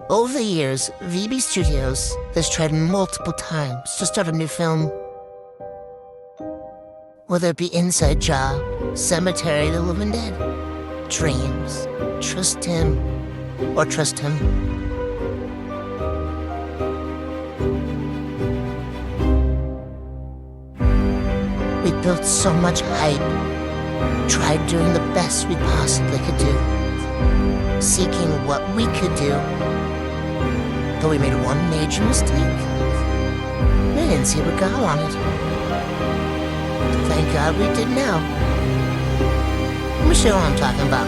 Over the years, VB Studios has tried multiple times to start a new film. Whether it be Inside Job, Cemetery of the Living Dead, Dreams, Trust Him, or Trust Him. We built so much hype, tried doing the best we possibly could do, seeking what we could do. But we made one major mistake. We didn't see what God wanted. Thank God we did now. Let me show you what I'm talking about.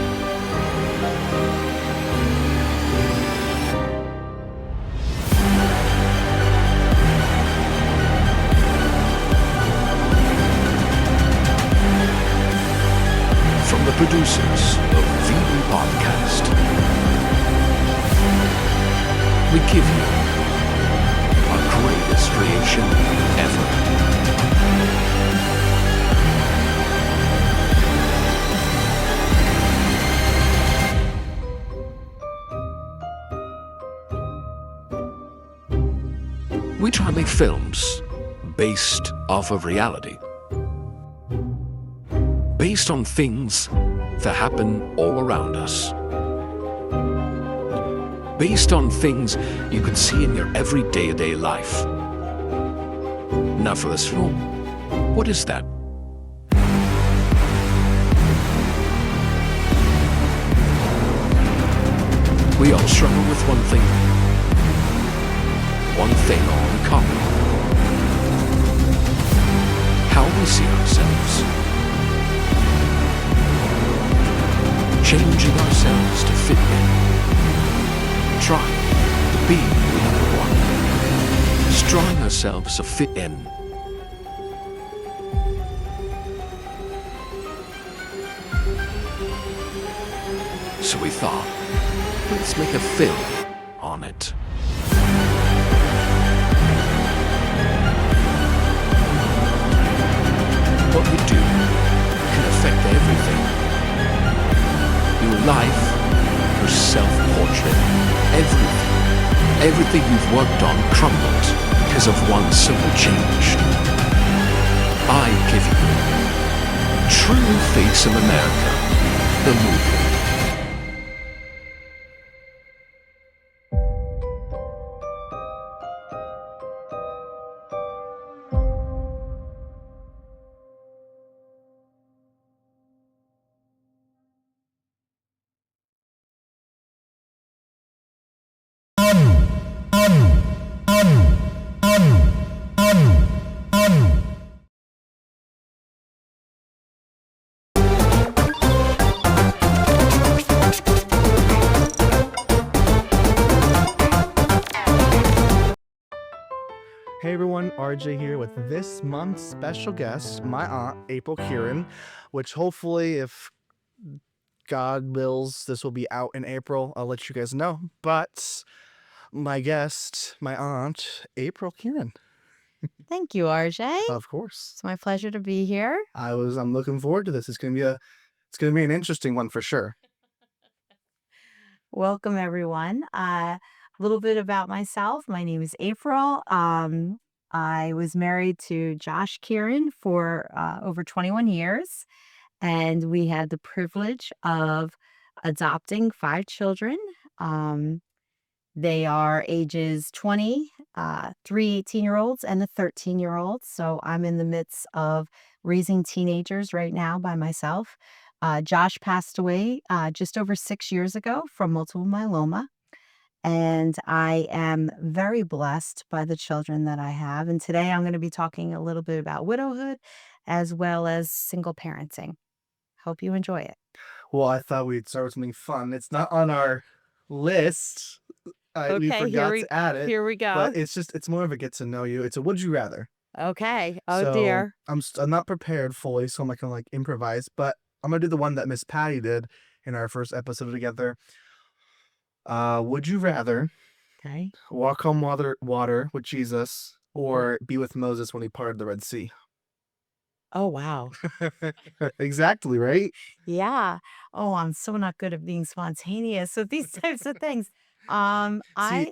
From the producers of VB Podcast, we give you our greatest creation ever. We try to make films based off of reality, based on things that happen all around us, based on things you can see in your everyday life. Now for this film, what is that? We all struggle with one thing all in common. How we see ourselves. Changing ourselves to fit in. Trying to be number one. Destroying ourselves to fit in. So we thought, let's make a film on it. What we do can affect everything. Your life, your self-portrait, everything you've worked on crumbled because of one simple change. I give you True Face of America, the movie. Hey everyone, RJ here with this month's special guest, my aunt, April Keeran, which hopefully, if God wills, this will be out in April. I'll let you guys know. But my guest, my aunt, April Keeran. Thank you, RJ. Of course. It's my pleasure to be here. I'm looking forward to this. It's gonna be an interesting one for sure. Welcome, everyone. A little bit about myself. My name is April. I was married to Josh Keeran for over 21 years, and we had the privilege of adopting 5 children. They are ages 20, 3 18-year-olds, and a 13-year-old. So I'm in the midst of raising teenagers right now by myself. Josh passed away just over 6 years ago from multiple myeloma. And I am very blessed by the children that I have. And today I'm going to be talking a little bit about widowhood as well as single parenting. Hope you enjoy it. Well, I thought we'd start with something fun. It's not on our list. We forgot to add it. Here we go. But it's more of a get to know you. It's a would you rather. Okay. Oh, So, dear. I'm not prepared fully, so I'm not gonna improvise. But I'm gonna do the one that Miss Patty did in our first episode together. Would you rather Okay. walk on water with Jesus or be with Moses when he parted the Red Sea? Oh, wow. Exactly, right? Yeah. Oh, I'm so not good at being spontaneous. So these types of things. See, I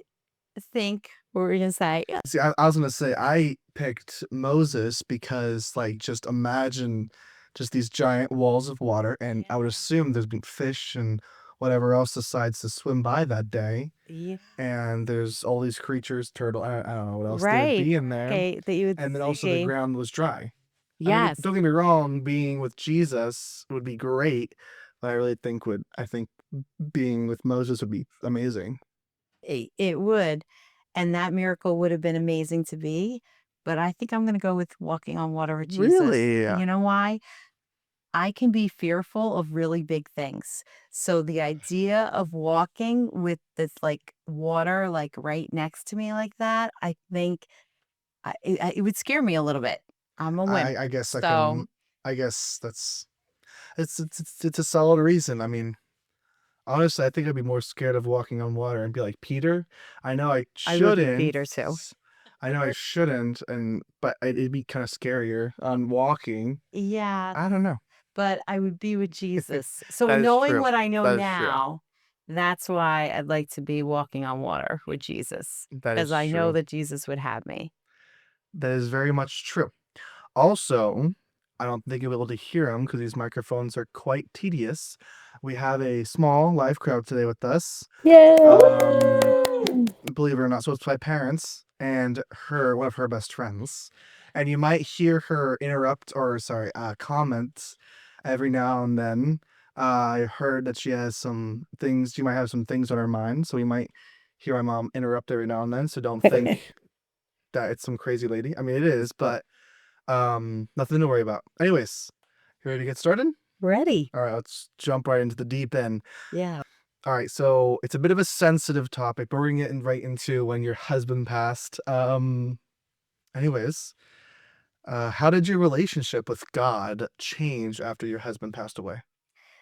think what were you gonna say? Yeah. see, I was gonna say I picked Moses because, like, just imagine just these giant walls of water, and I would assume there's been fish and whatever else decides to swim by that day. Yeah. And there's all these creatures, turtle, I don't know what else there would Right. be in there. Okay, that you would And then also the see. ground was dry. I mean, Yes, don't get me wrong, being with Jesus would be great, but I think being with Moses would be amazing. it would, and that miracle would have been amazing to be, but I think I'm gonna go with walking on water with Jesus. Really? And you know why? I can be fearful of really big things. So the idea of walking with this like water like right next to me like that, I think it would scare me a little bit. I'm a wimp. I guess I can So I guess that's it's a solid reason. I mean, honestly, I think I'd be more scared of walking on water and be like, "Peter, I know I I would be shouldn't. Peter too. I know I shouldn't," and but it'd be kind of scarier on walking. Yeah, I don't know. but I would be with Jesus. So That is knowing true. what I know That is true. now, that's why I'd like to be walking on water with Jesus, That because is I know true. that Jesus would have me. That is very much true. Also, I don't think you'll be able to hear him because these microphones are quite tedious. We have a small live crowd today with us. Um, believe it or not, so it's my parents and one of her best friends. And you might hear her comment every now and then. I heard that she might have some things on her mind, so we might hear my mom interrupt every now and then. So don't think that it's some crazy lady. I mean, it is, but nothing to worry about. Anyways, you ready to get started? Ready? All right, let's jump right into the deep end. Yeah. All right, so it's a bit of a sensitive topic, but we're gonna get right into when your husband passed. Anyways, how did your relationship with God change after your husband passed away?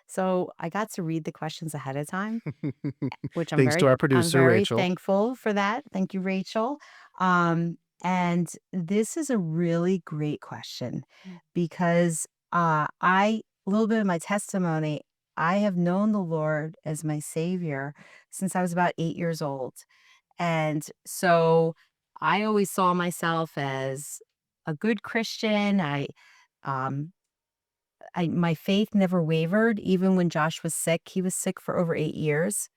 So I got to read the questions ahead of time, which Thanks to our I'm producer, very Rachel. thankful for that. Thank you, Rachel. And this is a really great question because a little bit of my testimony, I have known the Lord as my savior since I was about 8 years old. And so I always saw myself as a good Christian. Um, my faith never wavered, even when Josh was sick. He was sick for over 8 years.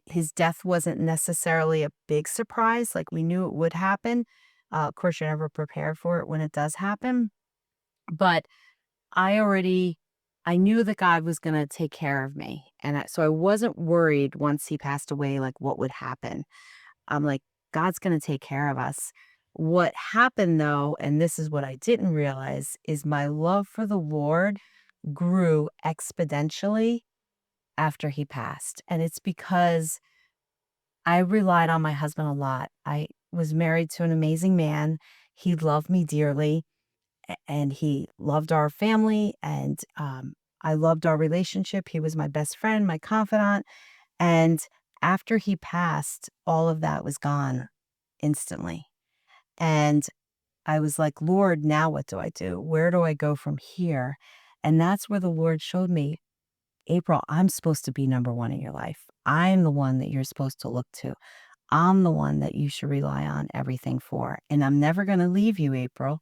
His death wasn't necessarily a big surprise. Like we knew it would happen. Of course, you're never prepared for it when it does happen. But I already, I knew that God was going to take care of me, and so I wasn't worried once he passed away, like what would happen. I'm like, God's going to take care of us. What happened though, and this is what I didn't realize, is my love for the Lord grew exponentially after he passed. And it's because I relied on my husband a lot. I was married to an amazing man. He loved me dearly and he loved our family. And I loved our relationship. He was my best friend, my confidant. And after he passed, all of that was gone instantly. And I was like, Lord, now what do I do? Where do I go from here? And that's where the Lord showed me, April, I'm supposed to be number one in your life. I'm the one that you're supposed to look to. I'm the one that you should rely on everything for. And I'm never going to leave you, April.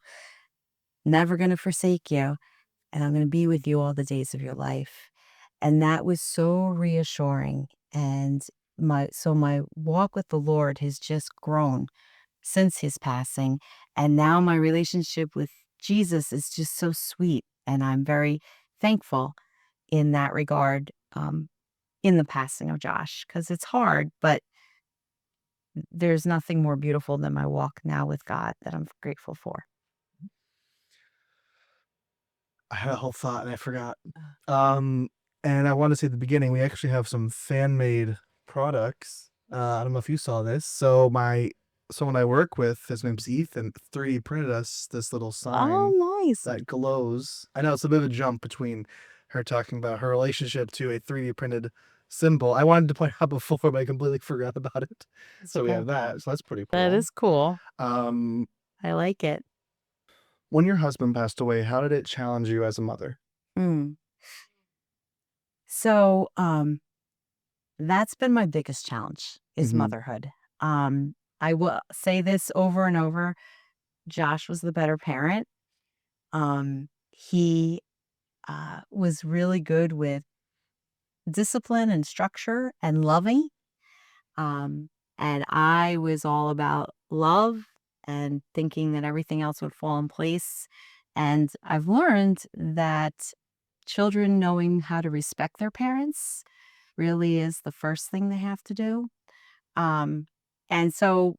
Never going to forsake you. And I'm going to be with you all the days of your life. And that was so reassuring. And my walk with the Lord has just grown since his passing. And now my relationship with Jesus is just so sweet. And I'm very thankful in that regard, in the passing of Josh, because it's hard, but there's nothing more beautiful than my walk now with God that I'm grateful for. I had a whole thought and I forgot. Um, and I want to say at the beginning, we actually have some fan made products. I don't know if you saw this. Someone I work with, his name's Ethan, 3D printed us this little sign Oh, nice. that glows. I know it's a bit of a jump between her talking about her relationship to a 3D printed symbol. I wanted to point out before, but I completely forgot about it. So we have that. So that's pretty cool. That is cool. Um, I like it. when your husband passed away, how did it challenge you as a mother? Mm. So, that's been my biggest challenge is Mhm. motherhood. I will say this over and over. Josh was the better parent. He was really good with discipline and structure and loving. Um, and I was all about love and thinking that everything else would fall in place. And I've learned that children knowing how to respect their parents really is the first thing they have to do. Um, and so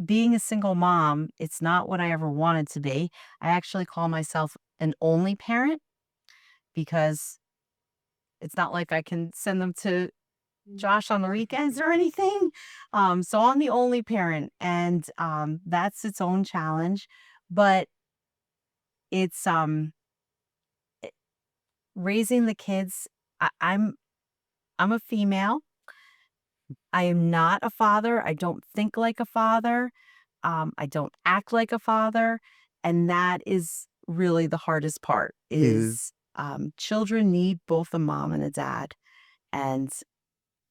being a single mom, it's not what I ever wanted to be. I actually call myself an only parent because it's not like I can send them to Josh on the weekends or anything. So I'm the only parent, and that's its own challenge. But it's it- raising the kids. I, I'm I'm a female. I am not a father. I don't think like a father. I don't act like a father, and that is really the hardest part. Mhm. Is children need both a mom and a dad, and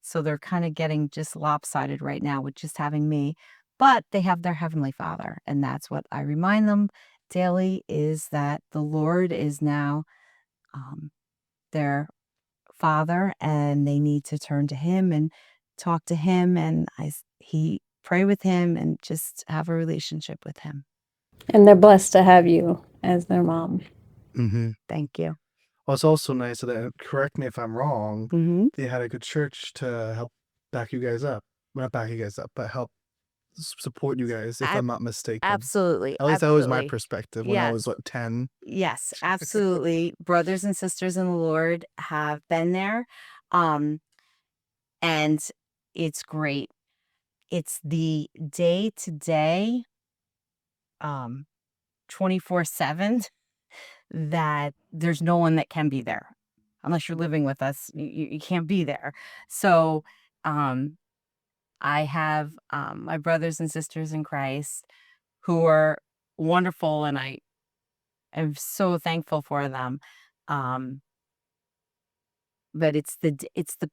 so they're kind of getting just lopsided right now with just having me, but they have their Heavenly Father. And that's what I remind them daily is that the Lord is now um, their Father and they need to turn to Him and talk to Him. And he pray with Him and just have a relationship with Him. And they're blessed to have you as their mom. Mhm. Thank you. Well, it's also nice that, correct me if I'm wrong, Mm-hmm. they had a good church to help back you guys up. Well, not back you guys up, but help support you guys, if I'm not mistaken. Absolutely. At least that was my Absolutely. perspective when I was, what, 10? Yes, absolutely. Brothers and sisters in the Lord have been there. Um, and it's great. It's the day to day, 24/7 that there's no one that can be there. Unless you're living with us, you can't be there. So, um, I have my brothers and sisters in Christ who are wonderful, and I am so thankful for them. Um, but it's the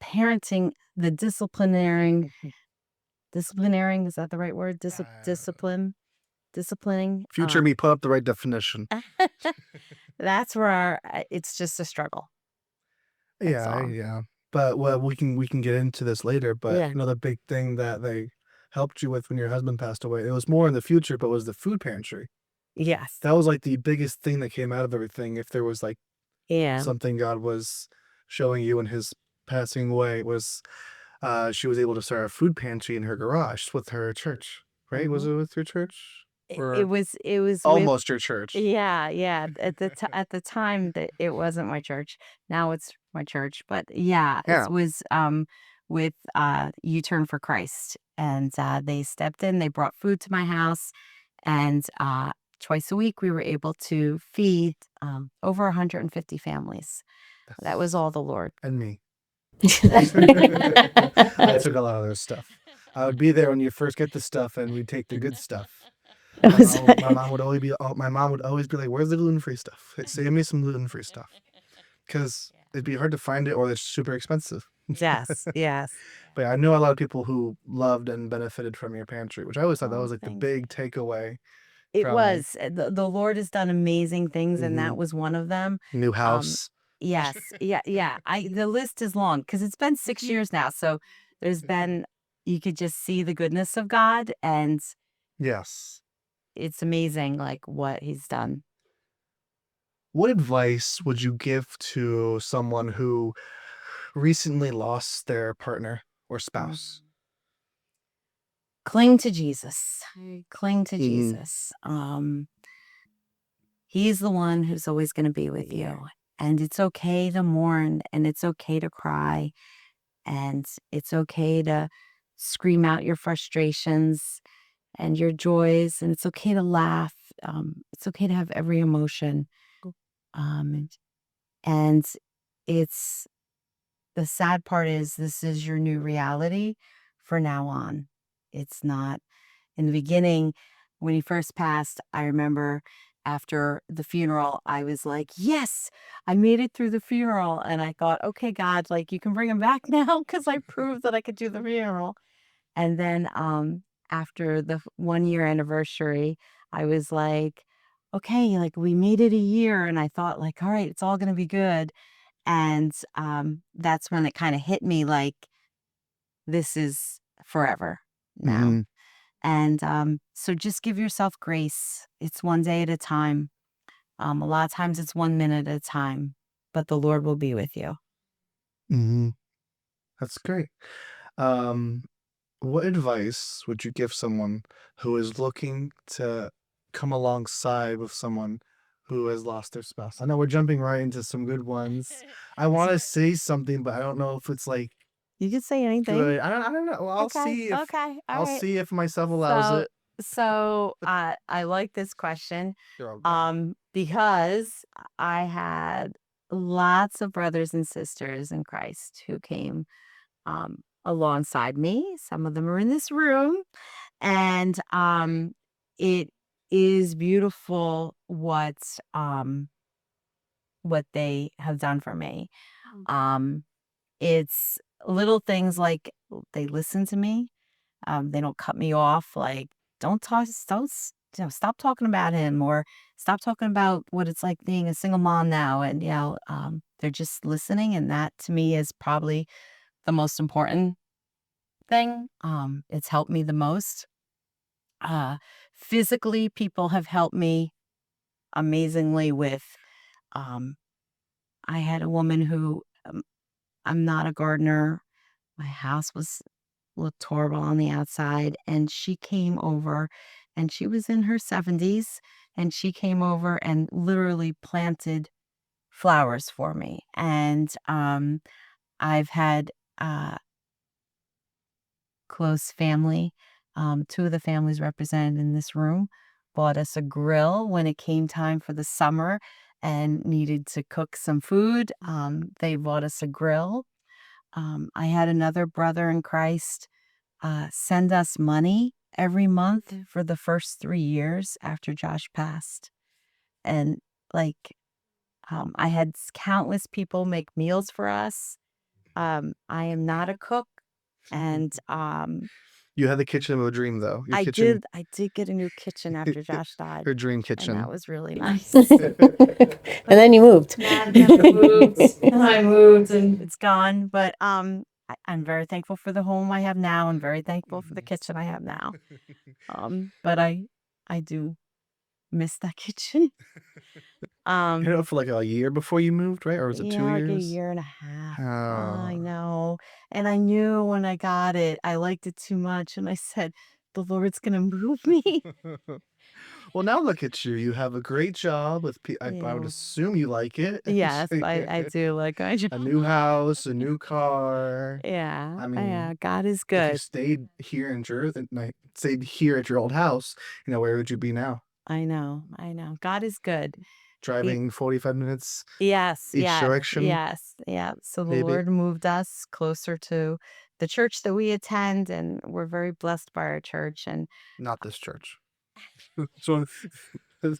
parenting, the disciplinaring, is that the right word? Disciplining. Future me, put up the right definition. That's where it's just a struggle. That's Yeah, all. yeah. But well, we can get into this later. But Yeah. another big thing that they helped you with when your husband passed away, it was more in the future, but was the food pantry. Yes. That was like the biggest thing that came out of everything. If there was like Yeah. something God was showing you in his passing away, was she was able to start a food pantry in her garage with her church, right? Was Mhm. it with your church? It Or was with almost your church? yeah. At the time that it wasn't my church. Now it's my church. But yeah, it Yeah. was with U-Turn for Christ. And they stepped in, they brought food to my house, and twice a week we were able to feed over 150 families. That was all the Lord. And me. I took a lot of their stuff. I would be there when you first get the stuff, and we'd take the good stuff. My mom would always be like, "Where's the gluten-free stuff? Save me some gluten-free stuff," because it'd be hard to find it, or it's super expensive. Yes, yes. But yeah, I know a lot of people who loved and benefited from your pantry, which I always thought that Oh, was like the thank you. big takeaway It from was. The Lord has done amazing things, and that Mhm. was one of them. New Um, house. yes, yeah. The list is long because it's been 6 years now. So there's been you could just see the goodness of God, and Yes. it's amazing, like what He's done. What advice would you give to someone who recently lost their partner or Mm. spouse? Cling to Jesus. Cling to Mhm. Jesus. He's the one who's always going to be with you, and it's okay to mourn, and it's okay to cry. And it's okay to scream out your frustrations and your joys, and it's okay to laugh. It's okay to have every emotion. Um, and it's the sad part is this is your new reality for now on. It's not in the beginning when he first passed. I remember after the funeral, I was like, yes, I made it through the funeral. And I thought, okay, God, like you can bring him back now because I proved that I could do the funeral. And then after the 1 year anniversary, I was like, okay, like we made it a year. And I thought, like, all right, it's all going to be good. And that's when it kind of hit me like, this is forever now. hmm And so just give yourself grace. It's one day at a time. A lot of times it's 1 minute at a time, but the Lord will be with you. hmm That's great. Um, what advice would you give someone who is looking to come alongside with someone who has lost their spouse? I know we're jumping right into some good ones. I want to say something, but I don't know if it's like You can say anything. good. I don't know. Well, Okay. All I'll right. see if myself allows So, it. I like this question, You're all good. because I had lots of brothers and sisters in Christ who came alongside me. Some of them are in this room, and it is beautiful what they have done for me. Um, it's little things like they listen to me. They don't cut me off. Like, don't talk, stop talking about him, or stop talking about what it's like being a single mom now. And, they're just listening. And that to me is probably the most important thing. It's helped me the most. Uh, Physically, people have helped me amazingly with, um, I had a woman who, I'm not a gardener. My house looked horrible on the outside, and she came over, and she was in her 70s, and she came over and literally planted flowers for me. And I've had close family, two of the families represented in this room bought us a grill when it came time for the summer and needed to cook some food. They bought us a grill. I had another brother in Christ send us money every month for the first 3 years after Josh passed. And like, I had countless people make meals for us. I am not a cook. And You had the kitchen of a dream, though. Your I kitchen, did get a new kitchen after Josh died, your dream and that kitchen. was really nice. And then you moved. And then I moved, and I moved, and it's gone. But I'm very thankful for the home I have now. I'm very thankful for the kitchen I have now. But I do miss that kitchen. You had it for like a year before you moved, right? Or was it 2 Yeah, like a years? year and a half. Oh. I know. And I knew when I got it, I liked it too much, and I said, the Lord's gonna move me. Well, now look at you. You have a great job with I would Yeah. assume you like it. Yes, I do like my job. A new house, a new car. Yeah, I yeah, mean, God is if you good. stayed here in Jersey, like stayed here at your old house, where would you be now? I know, I know. God is good. He Driving 45 minutes Yes, each yes, direction, yes, yeah. So the maybe? Lord moved us closer to the church that we attend, and we're very blessed by our church. And Not this church. So,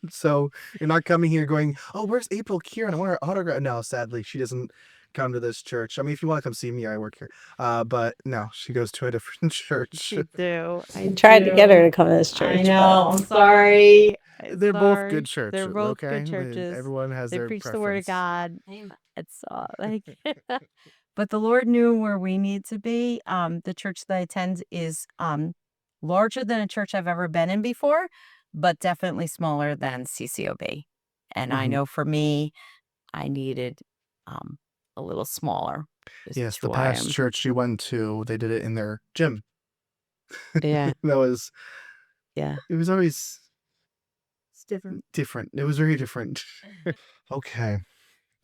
so you're not coming here going, oh, where's April Keeran? I want her autograph. No, sadly, she doesn't come to this church. I mean, if you want to come see me, I work here. But no, she goes to a different church. I Tried to get her do. to come to this I church, know. but I'm sorry. I'm They're both good sorry. They're churches, both okay? good churches. Everyone has They their preach the word of preference. God. It's like, but the Lord knew where we need to be. The church that I attend is larger than a church I've ever been in before, but definitely smaller than CCOB. And I Mhm. know for me, I needed a little smaller. Is Yes, the who I past am. church you went to, they did it in their gym. Yeah, That was, yeah. it was always It's different. different. It was very different. Okay.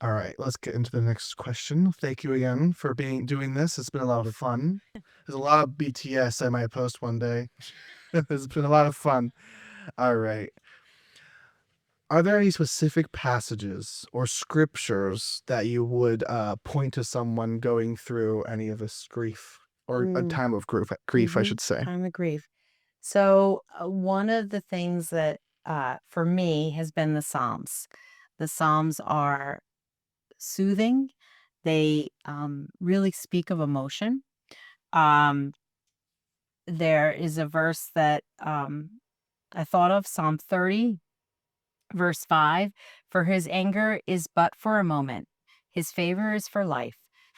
All right, let's get into the next question. Thank you again for doing this. It's been a lot of fun. There's a lot of BTS I might post one day. It's been a lot of fun. All right. Are there any specific passages or scriptures that you would point to someone going through any of this grief or a time of grief, I should say? Time of grief. So one of the things that for me has been the Psalms. The Psalms are soothing. They really speak of emotion. Um, there is a verse that I thought of, Psalm 30, verse 5. For his anger is but for a moment, his favor is for life.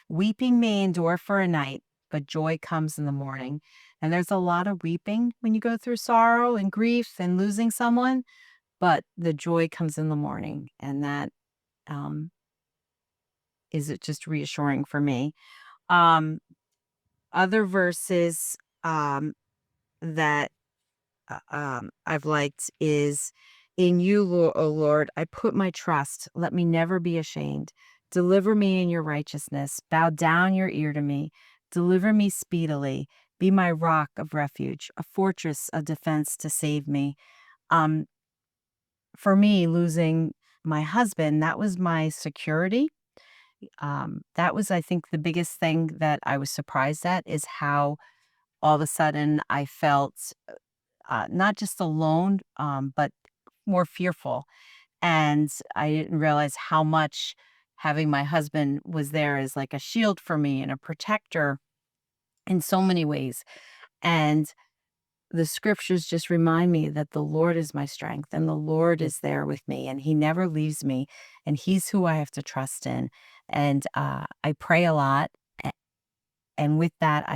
Weeping may endure for a night, but joy comes in the morning. And there's a lot of weeping when you go through sorrow and grief and losing someone, but the joy comes in the morning. And that um, is it just reassuring for me. Um, Other verses that I've liked is, in you, O Lord, I put my trust. Let me never be ashamed. Deliver me in your righteousness. Bow down your ear to me. Deliver me speedily. Be my rock of refuge, a fortress of defense to save me. Um, for me, losing my husband, that was my security. That was, I think, the biggest thing that I was surprised at is how all of a sudden I felt not just alone, but more fearful. And I didn't realize how much having my husband was there as like a shield for me and a protector in so many ways. And the scriptures just remind me that the Lord is my strength and the Lord is there with me and he never leaves me and he's who I have to trust in. And I pray a lot. And with that,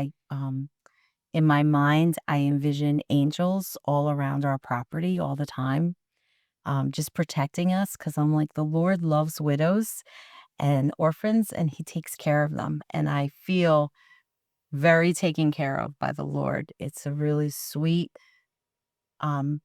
in my mind, I envision angels all around our property all the time, just protecting us because I'm like, the Lord loves widows and orphans and he takes care of them. And I feel very taken care of by the Lord. It's a really sweet um,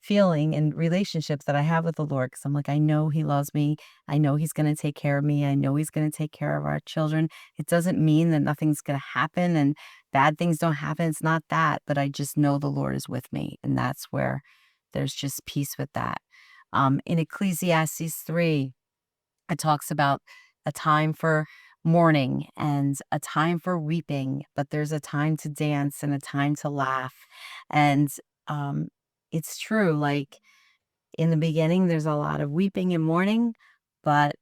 feeling and relationship that I have with the Lord because I'm like, I know he loves me. I know he's going to take care of me. I know he's going to take care of our children. It doesn't mean that nothing's going to happen and bad things don't happen. It's not that, but I just know the Lord is with me. And that's where there's just peace with that. In Ecclesiastes 3, it talks about a time for mourning and a time for weeping, but there's a time to dance and a time to laugh. And um, it's true. Like in the beginning, there's a lot of weeping and mourning, but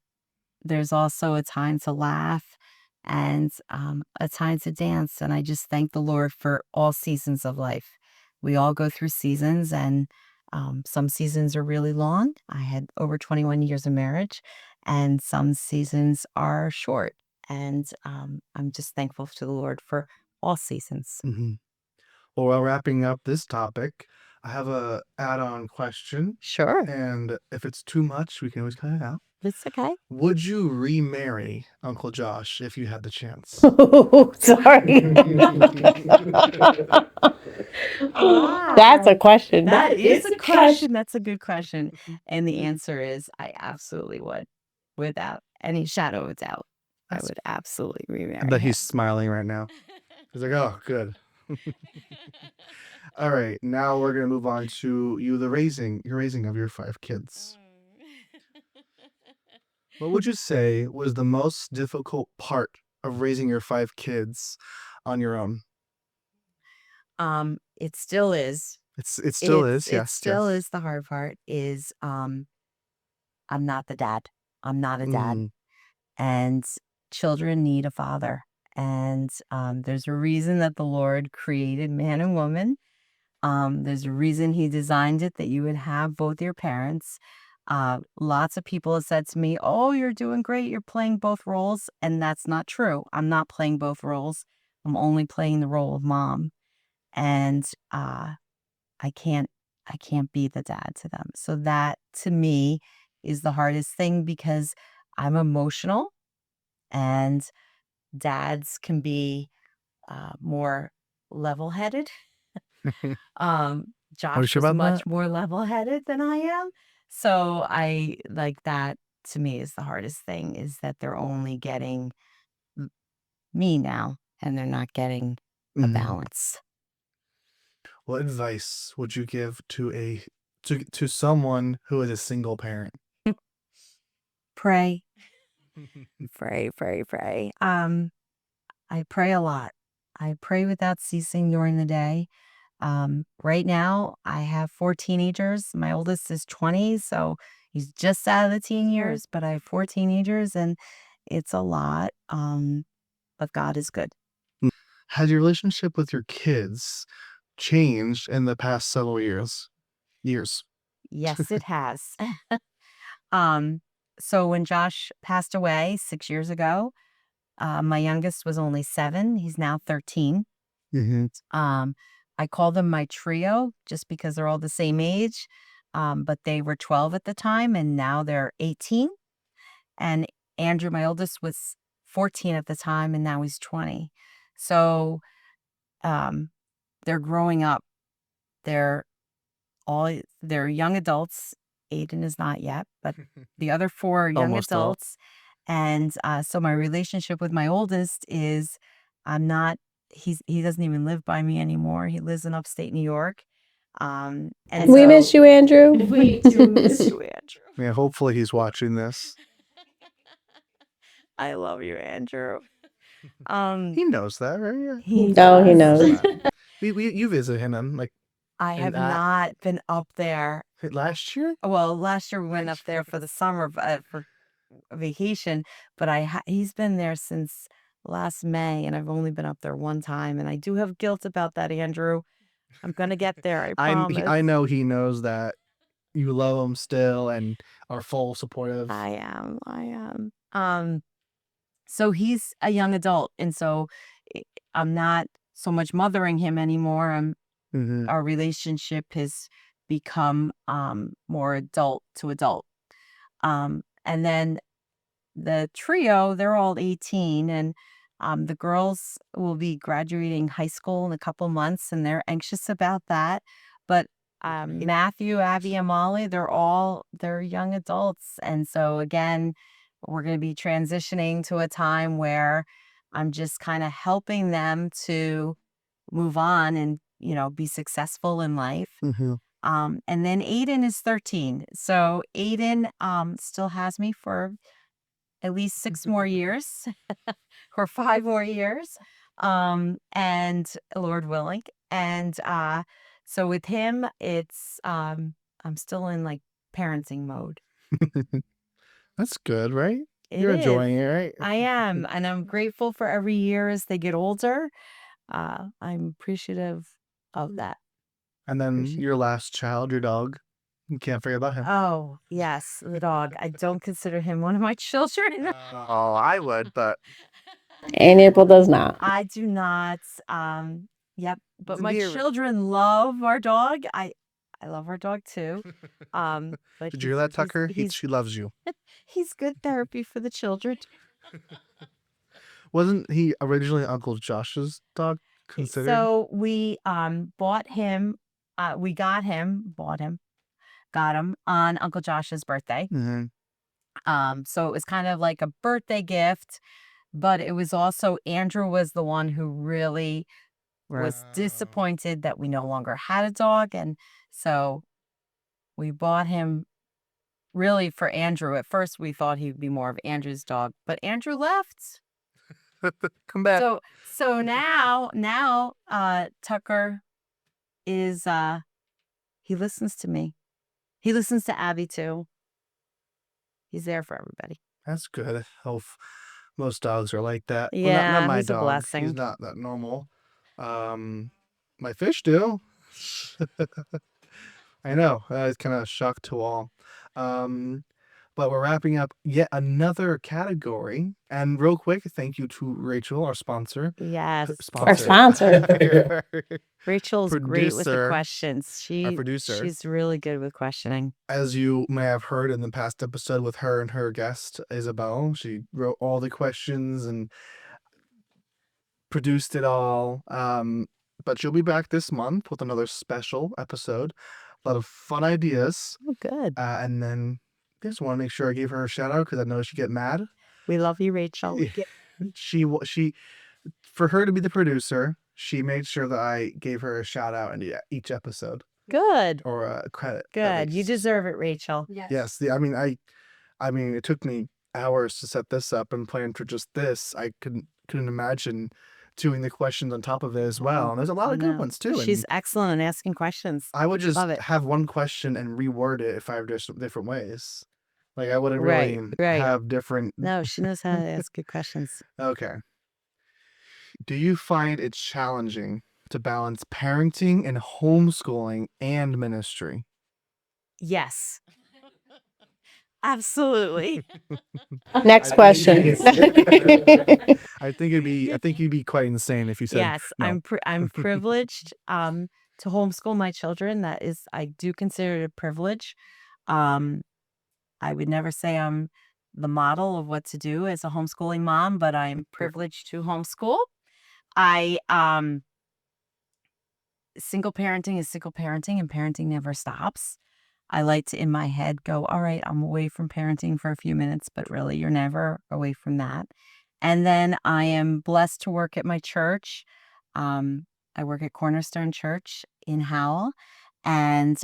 there's also a time to laugh and a time to dance. And I just thank the Lord for all seasons of life. We all go through seasons, and some seasons are really long. I had over 21 years of marriage, and some seasons are short. And I'm just thankful to the Lord for all seasons. Mhm. Well, while wrapping up this topic, I have a add-on question, Sure. and if it's too much, we can always cut it out. It's okay. Would you remarry Uncle Josh if you had the chance? Oh, sorry. That's a question. That is a question. That's a good question. And the Mm-hmm. answer is I absolutely would, without any shadow of a doubt. I That's- would absolutely I remarry bet him. he's smiling right now. He's like, oh, good. All right, now we're gonna move on to your raising of your 5 kids. What would you say was the most difficult part of raising your 5 kids on your own? It still is. It still is, It yes, still yes. is the hard part is I'm not the dad. I'm not a dad. Mm, And children need a father. And there's a reason that the Lord created man and woman. There's a reason he designed it that you would have both your parents. Lots of people have said to me, oh, you're doing great. You're playing both roles. And that's not true. I'm not playing both roles. I'm only playing the role of mom. And I can't I can't be the dad to them. So that to me is the hardest thing because I'm emotional and dads can be more level-headed. Are you Josh sure is about much that? more level-headed than I am. So I like that to me is the hardest thing is that they're only getting me now and they're not getting a Mhm. balance. What advice would you give to someone who is a single parent? Pray, pray, pray, pray. I pray a lot. I pray without ceasing during the day. Right now, I have 4 teenagers. My oldest is 20, so he's just out of the teen years, but I have 4 teenagers, and it's a lot. But God is good. Has your relationship with your kids changed in the past several years? Yes, it has. Um, so when Josh passed away 6 years ago, my youngest was only 7. He's now 13. Mm-hmm. I call them my trio just because they're all the same age. But they were 12 at the time, and now they're 18. And Andrew, my oldest, was 14 at the time, and now he's 20. So um, they're growing up. They're they're young adults. Aiden is not yet, but the other 4 are young Almost all. adults. And so my relationship with my oldest is I'm not he doesn't even live by me anymore. He lives in upstate New York. And We so miss you, Andrew. we do miss you, Andrew. Yeah, hopefully he's watching this. I love you, Andrew. He knows that, right? Yeah. He Oh, he does. knows. You visit him like I And have that- not been up there. last year. Well, last year we went up there for the summer for a vacation, but he's been there since last May, and I've only been up there one time, and I do have guilt about that, Andrew. I'm gonna get there, I promise. I know he knows that you love him still and are full supportive. I am. So he's a young adult, and so I'm not so much mothering him anymore. Mhm. Our relationship has become more adult to adult. And then the trio, they're all 18, and the girls will be graduating high school in a couple months, and they're anxious about that. But Matthew, Abby, and Molly, they're young adults. And so again, we're going to be transitioning to a time where I'm just kind of helping them to move on and, be successful in life. Mhm. And then Aiden is 13. So Aiden still has me for at least 6 more years or 5 more years. And Lord willing. And so with him, it's I'm still in like parenting mode. That's good, right? It You're is. enjoying it, right? I am, and I'm grateful for every year as they get older. I'm appreciative of that. And then Appreciate- your last child, your dog. You can't forget about him. Oh, yes, the dog. I don't consider him one of my children. Oh, I would, but And April does not. I do not. Yep. But my Dear- children love our dog. I love our dog too. But Did you hear that, Tucker? He's She loves you. he's good therapy for the children. Wasn't he originally Uncle Josh's dog considered? So we bought him. We got him on Uncle Josh's birthday. Mhm. So it was kind of like a birthday gift, but it was also Andrew was the one who really was Wow. disappointed that we no longer had a dog, and so we bought him really for Andrew. At first, we thought he'd be more of Andrew's dog, but Andrew left. Come back. So now Tucker is he listens to me. He listens to Abby too. He's there for everybody. That's good. Most dogs are like that. Well, Yeah, not my he's a dog. blessing. He's not that normal. My fish do. I know. It's kind of shock to all. But we're wrapping up yet another category. And real quick, thank you to Rachel, our sponsor. Yes. Our sponsor. Rachel's great with the Producer. questions. Our producer. She's really good with questioning. As you may have heard in the past episode with her and her guest, Isabel, she wrote all the questions and produced it all. But she'll be back this month with another special episode. A lot of fun ideas. Oh, good. And then just want to make sure I gave her a shout out because I know she'd get mad. We love you, Rachel. She for her to be the producer, she made sure that I gave her a shout out in each episode Good. or a credit. at Good. You least. deserve it, Rachel. Yes. I mean, it took me hours to set this up and plan for just this. I couldn't imagine doing the questions on top of it as well. And there's a lot of good ones too. She's And excellent at asking questions. I would just Love it. have one question and reword it 5 different ways. Like I wouldn't really Right. have different. No, she knows how to ask good questions. Okay. Do you find it challenging to balance parenting and homeschooling and ministry? Yes. Absolutely. Next I question. I think you'd be quite insane if you said Yes, no. I'm privileged to homeschool my children. That is, I do consider it a privilege. I would never say I'm the model of what to do as a homeschooling mom, but I'm privileged to homeschool. I Single parenting is single parenting, and parenting never stops. I like to, in my head, go, all right, I'm away from parenting for a few minutes, but really, you're never away from that. And then I am blessed to work at my church. I work at Cornerstone Church in Howell, and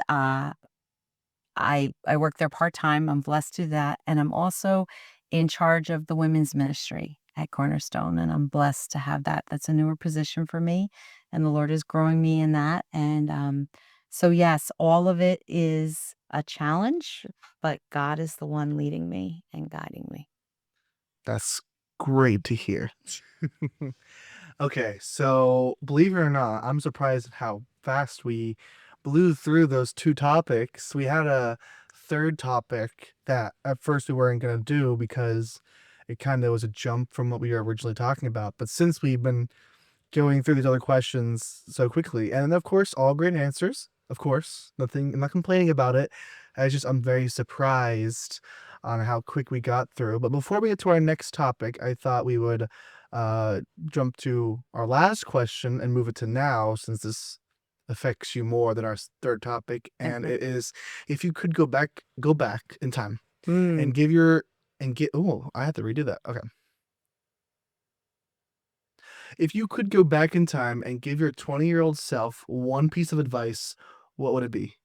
I work there part-time. I'm blessed to do that. And I'm also in charge of the women's ministry at Cornerstone, and I'm blessed to have that. That's a newer position for me, and the Lord is growing me in that. And so, yes, all of it is a challenge, but God is the one leading me and guiding me. That's great to hear. Okay, so believe it or not, I'm surprised at how fast we blew through those 2 topics. We had a third topic that at first we weren't going to do because it kind of was a jump from what we were originally talking about. But since we've been going through these other questions so quickly, and of course, all great answers, of course, I'm not complaining about it. I'm very surprised on how quick we got through. But before we get to our next topic, I thought we would jump to our last question and move it to now, since this affects you more than our third topic. And it is, if you could go back in time and I have to redo that. Okay. If you could go back in time and give your 20-year-old self one piece of advice, what would it be?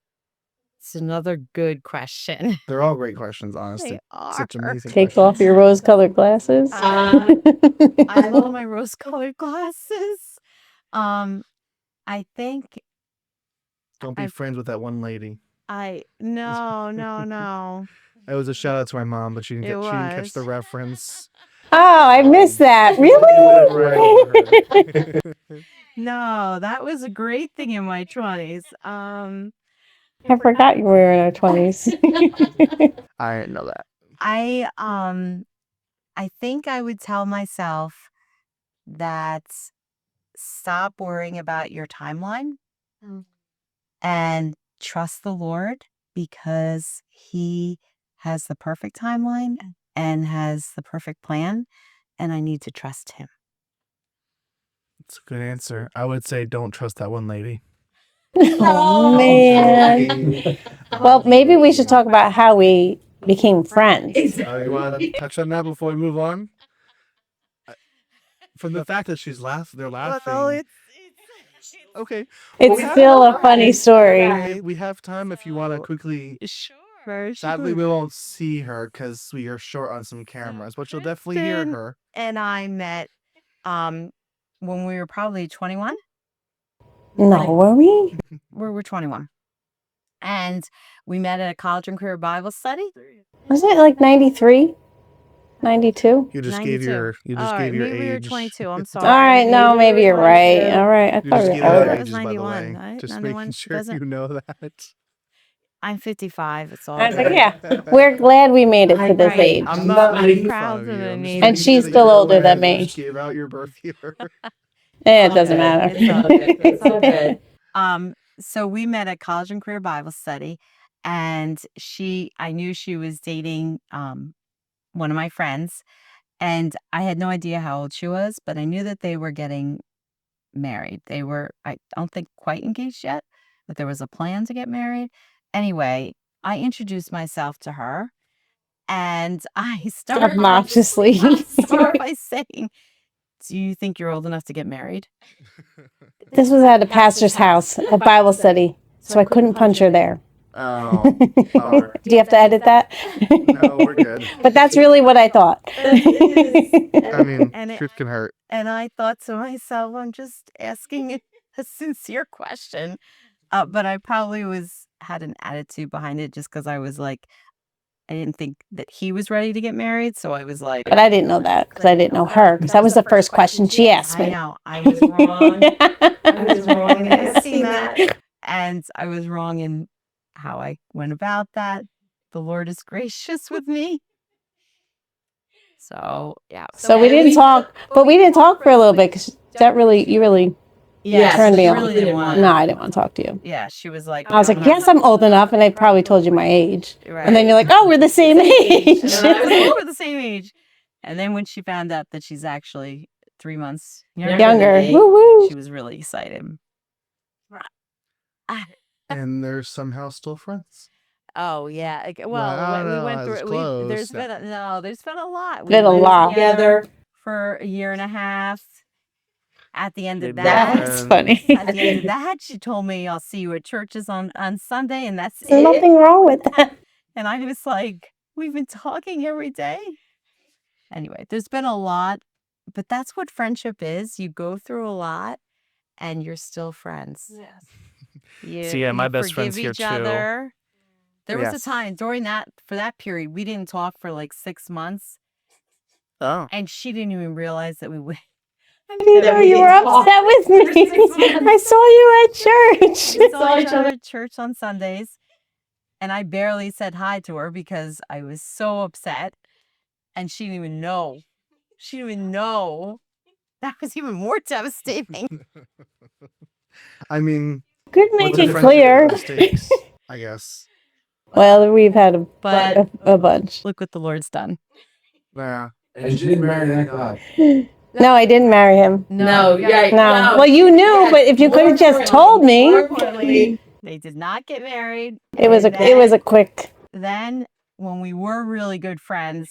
It's another good question. They're all great questions, honestly. They are. Such amazing Take questions. off your rose-colored glasses. I love my rose-colored glasses. I think Don't be friends with that one lady. no. It was a shout out to my mom, but she didn't catch the was. reference. Oh, I missed that. Really? No, that was a great thing in my 20s. I forgot you were in our 20s. I didn't know that. I think I would tell myself that stop worrying about your timeline and trust the Lord, because He has the perfect timeline and has the perfect plan, and I need to trust Him. It's a good answer. I would say don't trust that one lady. Oh, man. Well, maybe we should talk about how we became friends. You want to touch on that before we move on? From the fact that they're laughing. Okay. It's still a funny story. Okay, we have time if you want to quickly. Sure. Sadly, we won't see her because we are short on some cameras, but you'll definitely hear her. And I met when we were probably 21. No, were we? We're 21. And we met at a college and career Bible study. Wasn't it like 93? 92? You just 92. gave your Maybe age. we were 22. I'm sorry. All right, no, maybe you're right. All right, I You thought just we gave were out older. It was ages, by the 91, way. right? Just 91 making sure doesn't- you know that. I'm 55. It's all I was good. like, yeah, we're glad we made it to this Right. age. I'm not I'm making proud fun that of you. I I'm just made making And it. she's sure that still you know older than that me. you just gave out your birth year. It doesn't matter. It's all good. It's all good. So we met at college and career Bible study, and I knew she was dating one of my friends, and I had no idea how old she was, but I knew that they were getting married. They were, I don't think, quite engaged yet, but there was a plan to get married. Anyway, I introduced myself to her, and I started Obnoxiously. by saying, "Do you think you're old enough to get married?" This was at a pastor's house, a Bible study, so I couldn't punch her there. Oh, bummer. Do you have to edit that? No, we're good. But that's really what I thought. I mean, And it- truth can hurt. And I thought to myself, I'm just asking a sincere question. But I probably had an attitude behind it just because I was like, I didn't think that he was ready to get married. So I was like, But I didn't know that because I didn't know her, because that was the first question she asked I me. know, I was wrong. I was wrong in asking that. And I was wrong in how I went about that. The Lord is gracious with me. So, yeah. So we didn't talk, but we didn't talk for a little bit because you really turned me she on. really didn't want No, I didn't want to talk to you. Yeah, she was like, I was like, yes, I'm old enough, and I probably told you my age. Right. And then you're like, oh, we're the same age. And then I was like, we're the same age. And then when she found out that she's actually 3 months Younger. than me, Woo woo. she was really excited. And they're somehow still friends. Oh yeah. I Well, don't we know, went as through. close. There's been there's been a lot. Been a lived lot. together for a year and a half. At the end of They've that, been That's friends. funny. at the end of that, she told me, "I'll see you at churches on Sunday," and that's There's it. nothing wrong with that. And I was like, "We've been talking every day." Anyway, there's been a lot, but that's what friendship is. You go through a lot, and you're still friends. Yes. So, yeah, my you best friend's forgive here each too. other. There was a Yes. time during for that period we didn't talk for like 6 months, Oh. and she didn't even realize that we went. I didn't know you were upset with me. I saw you at church. We saw each other at church on Sundays, and I barely said hi to her because I was so upset, and she didn't even know. She didn't even know. That was even more devastating. I mean, Good what's make a it friendship clear. without mistakes, I guess. Well, we've had a bunch. Look what the Lord's done. Yeah. And you didn't marry that guy. No, I didn't marry him. No, yeah, No. Well, you knew, but if you could have just told me, They did not get married. it was a quick. Then, when we were really good friends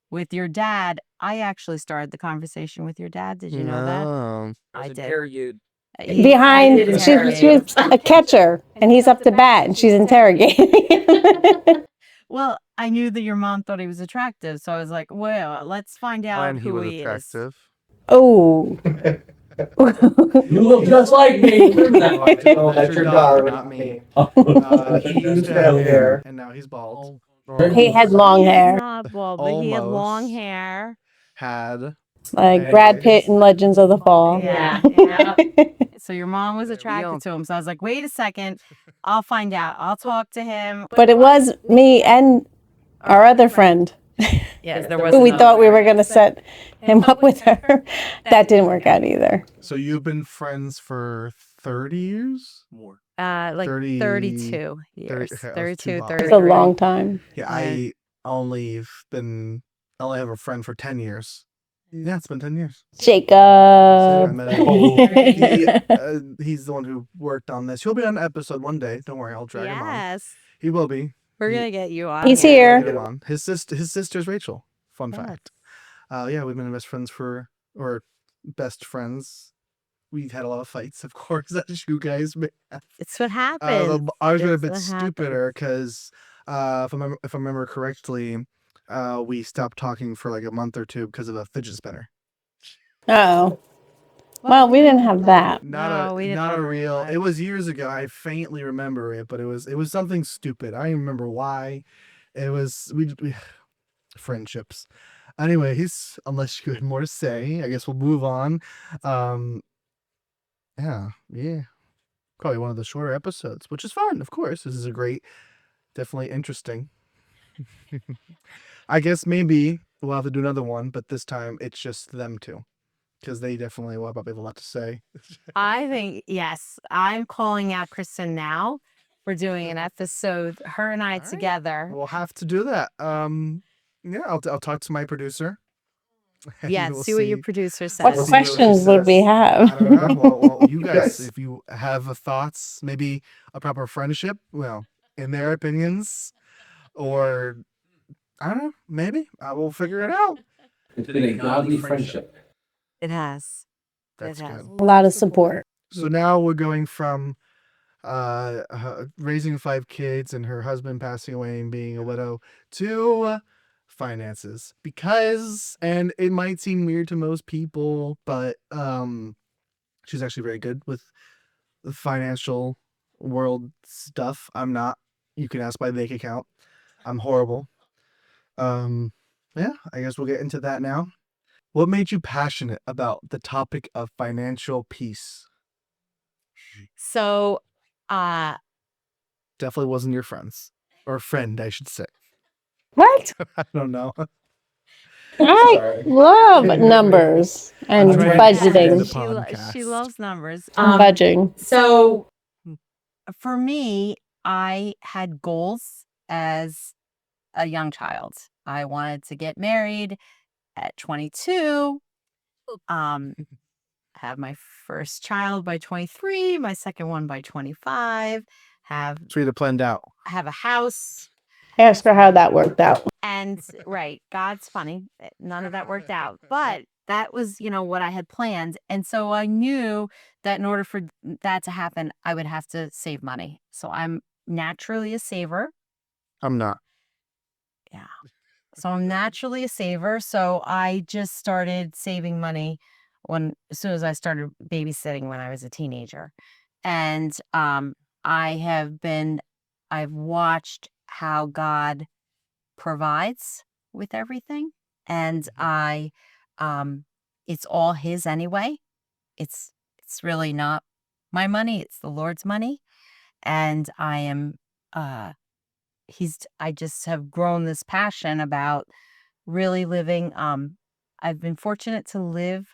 with your dad, I actually started the conversation with your dad. Did you know that? No. I did. Interviewed. Behind, she was a catcher, and he's up to bat, and she's interrogating. Well, I knew that your mom thought he was attractive, so I was like, well, let's find out And he who was he is. attractive. Oh. You look just like me. Remember that? No, that's your daughter, not me. He used to have hair, and now he's bald. Or He had long He's hair, not bald, but he had long Almost. hair. had. like Brad Pitt in Legends of the Fall. Yeah. So your mom was There we attracted go. to him. So I was like, wait a second. I'll find out. I'll talk to him. But it was me and our other friend Yes, there who we thought we were going to set him up with her. That didn't work out either. So you've been friends for 30 years? More. like 30 32 years. okay, that was 32, too long. 33. It's a long time. Yeah, I only have a friend for 10 years. Yeah, it's been 10 years. I Jacob. met he's the one who worked on this. He'll be on an episode one day. Don't worry, I'll drag him on. Yes. He will be. We're He- going to get you on. He's We'll here. get him on. His sister's Rachel. Fun Yes. fact. Yeah, we've been best friends best friends. We've had a lot of fights, of course, as you guys may have. It's what happens. Ours were a It's bit what stupider because if I remember correctly, we stopped talking for like a month or two because of a fidget spinner. Oh. Well, we didn't have that. Not No, we didn't a have real. that. It was years ago. I faintly remember it, but it was something stupid. I don't remember why. It was we friendships. Anyways, unless you had more to say, I guess we'll move on. Yeah. Probably one of the shorter episodes, which is fun, of course. This is definitely interesting. I guess maybe we'll have to do another one, but this time it's just them two. Because they definitely will probably have a lot to say. I think, yes, I'm calling out Kristen now. We're doing an episode, her and I All right. together. We'll have to do that. Yeah, I'll talk to my producer. and Yeah, we'll see what your producer says. What We'll see what she questions would we says. have? I don't know. Well, you guys, Yes. if you have thoughts, maybe a proper friendship, well, in their opinions, or I don't know, maybe we'll figure it out. It's been a godly friendship. It has. That's has. good. A lot of support. So now we're going from raising 5 kids and her husband passing away and being a widow, to finances. Because, and it might seem weird to most people, but she's actually very good with the financial world stuff. I'm not. You can ask my bank account. I'm horrible. Yeah, I guess we'll get into that now. What made you passionate about the topic of financial peace? So, uh, Definitely wasn't your friends. Or friend, I should say. What? I don't know. I Sorry. love numbers and I'm trying to budgeting. expand the she podcast. loves numbers. Budging. So for me, I had goals as a young child. I wanted to get married at 22, have my first child by 23, my second one by 25, have So we had it planned out. a house. Ask her how that worked out. And right, God's funny. None of that worked out. But that was, what I had planned. And so I knew that in order for that to happen, I would have to save money. So I'm naturally a saver. I'm not. Yeah. So I'm naturally a saver. So I just started saving money as soon as I started babysitting when I was a teenager. And I've watched how God provides with everything. And it's all his anyway. It's really not my money. It's the Lord's money. And I just have grown this passion about really living. I've been fortunate to live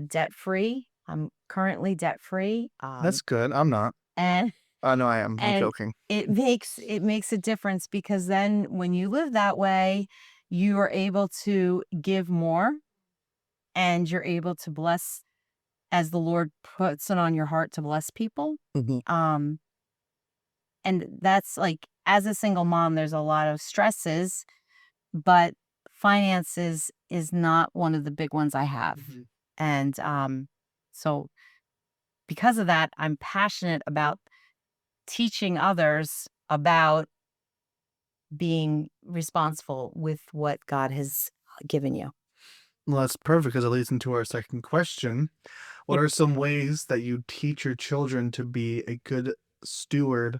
debt free. I'm currently debt free. That's good. I'm not. And No, I am. I'm and joking. it makes a difference, because then when you live that way, you are able to give more, and you're able to bless as the Lord puts it on your heart to bless people. Mhm. And that's like, as a single mom, there's a lot of stresses, but finances is not one of the big ones I have. Mhm. And so because of that, I'm passionate about teaching others about being responsible with what God has given you. Well, that's perfect because it leads into our second question. What are some ways that you teach your children to be a good steward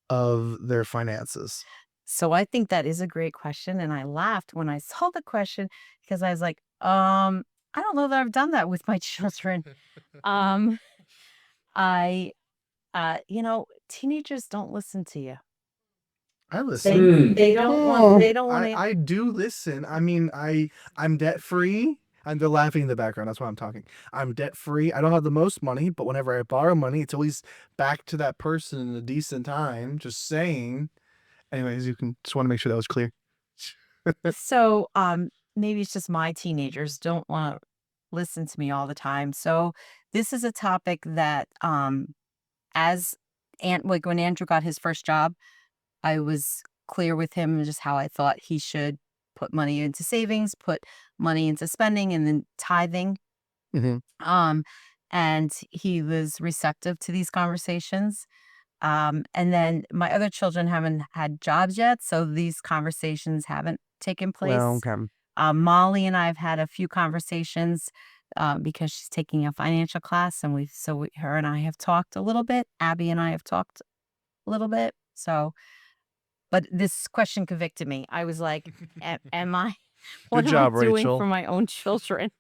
of their finances? So I think that is a great question. And I laughed when I saw the question, because I was like, I don't know that I've done that with my children. um, I, teenagers don't listen to you. I They, listen. they don't want, they don't want to. I do listen. I mean, I'm debt free. And they're laughing in the background. That's why I'm talking. I'm debt free. I don't have the most money, but whenever I borrow money, it's always back to that person in a decent time. Just saying. Anyways, you can just want to make sure that was clear. So, maybe it's just my teenagers don't want to listen to me all the time. So this is a topic that, as like when Andrew got his first job, I was clear with him just how I thought he should put money into savings, put money into spending, and then tithing. Mm-hmm. And he was receptive to these conversations. And then my other children haven't had jobs yet, so these conversations haven't taken place. Well, okay. Molly and I have had a few conversations because she's taking a financial class, and her and I have talked a little bit. Abby and I have talked a little bit. So, but this question convicted me. I was like, "Am I? What Good am job, I doing Rachel. for my own children?"